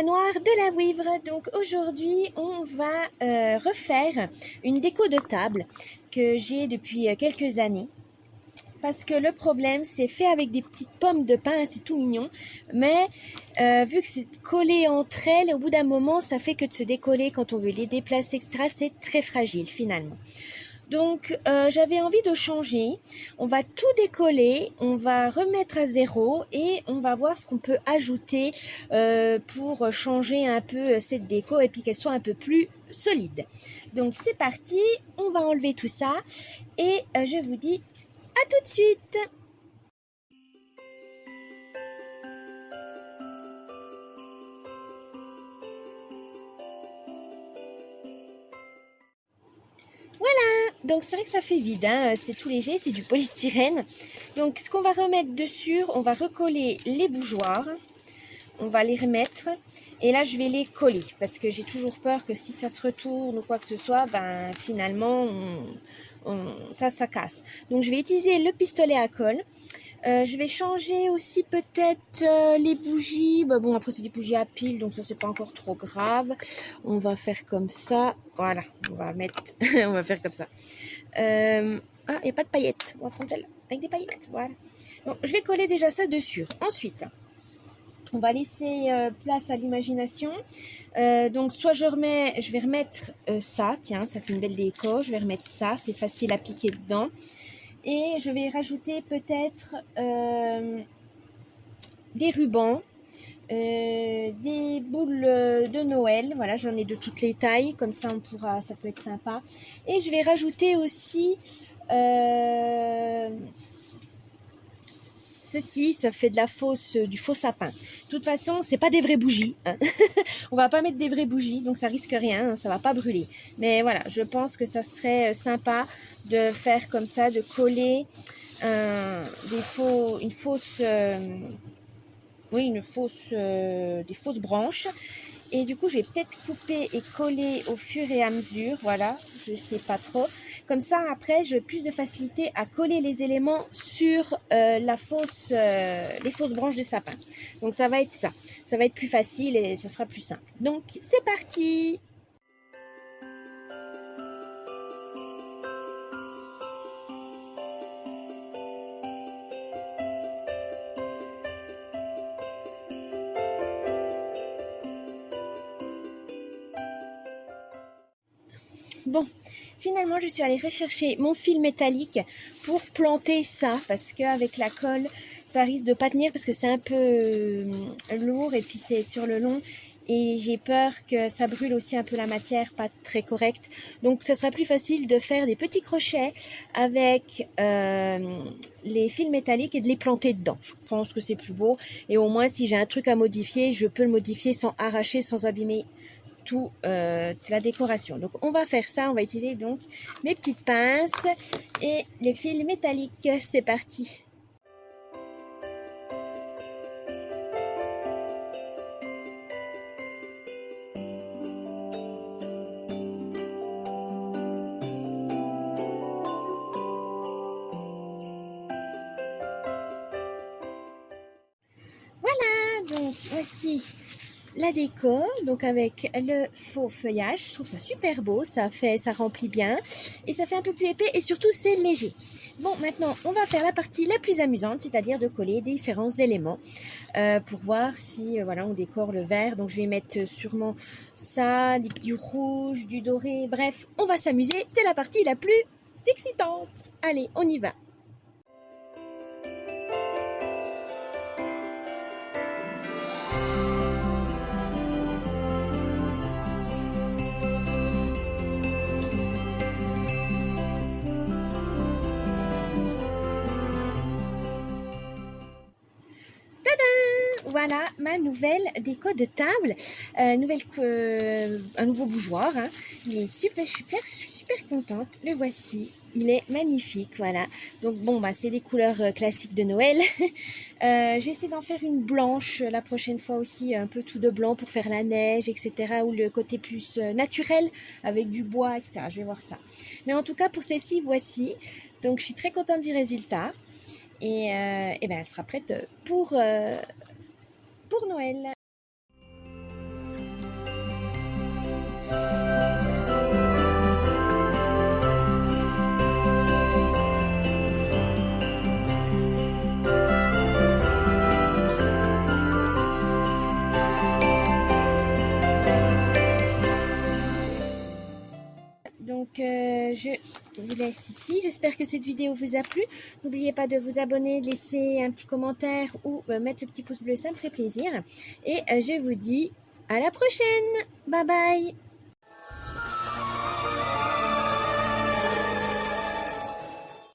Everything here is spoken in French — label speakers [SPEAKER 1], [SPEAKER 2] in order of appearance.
[SPEAKER 1] manoir de la Wivre. Donc aujourd'hui, on va refaire une déco de table que j'ai depuis quelques années. Parce que le problème, c'est fait avec des petites pommes de pin, c'est tout mignon. Mais vu que c'est collé entre elles, au bout d'un moment, ça fait que de se décoller quand on veut les déplacer, etc. C'est très fragile finalement. Donc j'avais envie de changer, on va tout décoller, on va remettre à zéro et on va voir ce qu'on peut ajouter pour changer un peu cette déco et puis qu'elle soit un peu plus solide. Donc c'est parti, on va enlever tout ça et je vous dis à tout de suite. Donc c'est vrai que ça fait vide, hein. C'est tout léger, c'est du polystyrène. Donc ce qu'on va remettre dessus, on va recoller les bougeoirs. On va les remettre. Et là je vais les coller parce que j'ai toujours peur que si ça se retourne ou quoi que ce soit, ben finalement ça casse. Donc je vais utiliser le pistolet à colle. Je vais changer aussi peut-être les bougies. Bah bon, après c'est des bougies à pile, donc ça c'est pas encore trop grave. On va faire comme ça. Voilà, on va mettre, on va faire comme ça. Ah, il n'y a pas de paillettes. On va prendre celle avec des paillettes. Voilà. Donc je vais coller déjà ça dessus. Ensuite, on va laisser place à l'imagination. Donc soit je vais remettre ça. Tiens, ça fait une belle déco. Je vais remettre ça. C'est facile à piquer dedans. Et je vais rajouter peut-être des rubans, des boules de Noël. Voilà, j'en ai de toutes les tailles, comme ça ça peut être sympa. Et je vais rajouter aussi ceci, ça fait du faux sapin. De toute façon, c'est pas des vraies bougies, hein. On va pas mettre des vraies bougies, donc ça risque rien, hein, ça va pas brûler. Mais voilà, je pense que ça serait sympa de faire comme ça, de coller des fausses branches. Et du coup, je vais peut-être couper et coller au fur et à mesure. Voilà, je sais pas trop. Comme ça, après, j'ai plus de facilité à coller les éléments sur les fausses branches de sapin. Donc, ça va être ça. Ça va être plus facile et ça sera plus simple. Donc, c'est parti! Bon, finalement, je suis allée rechercher mon fil métallique pour planter ça parce qu'avec la colle, ça risque de pas tenir parce que c'est un peu lourd et puis c'est sur le long et j'ai peur que ça brûle aussi un peu la matière, pas très correcte. Donc, ça sera plus facile de faire des petits crochets avec les fils métalliques et de les planter dedans. Je pense que c'est plus beau et au moins, si j'ai un truc à modifier, je peux le modifier sans arracher, sans abîmer tout la décoration. Donc on va faire ça, on va utiliser donc mes petites pinces et les fils métalliques. C'est parti. Voilà, donc voici la déco, donc avec le faux feuillage. Je trouve ça super beau, ça remplit bien et ça fait un peu plus épais et surtout c'est léger. Bon, maintenant on va faire la partie la plus amusante, c'est-à-dire de coller différents éléments pour voir si voilà, on décore le vert. Donc je vais mettre sûrement ça, du rouge, du doré, bref, on va s'amuser, c'est la partie la plus excitante. Allez, on y va. Voilà ma nouvelle déco de table, un nouveau bougeoir, hein. Il est super, je suis super contente. Le voici, il est magnifique, voilà. Donc bon, bah c'est des couleurs classiques de Noël. Je vais essayer d'en faire une blanche la prochaine fois aussi, un peu tout de blanc pour faire la neige, etc. Ou le côté plus naturel avec du bois, etc. Je vais voir ça. Mais en tout cas, pour celle-ci, voici. Donc je suis très contente du résultat. Et ben, elle sera prête pour Noël. je vous laisse ici. J'espère que cette vidéo vous a plu. N'oubliez pas de vous abonner, de laisser un petit commentaire ou mettre le petit pouce bleu, ça me ferait plaisir. Et je vous dis à la prochaine. Bye bye.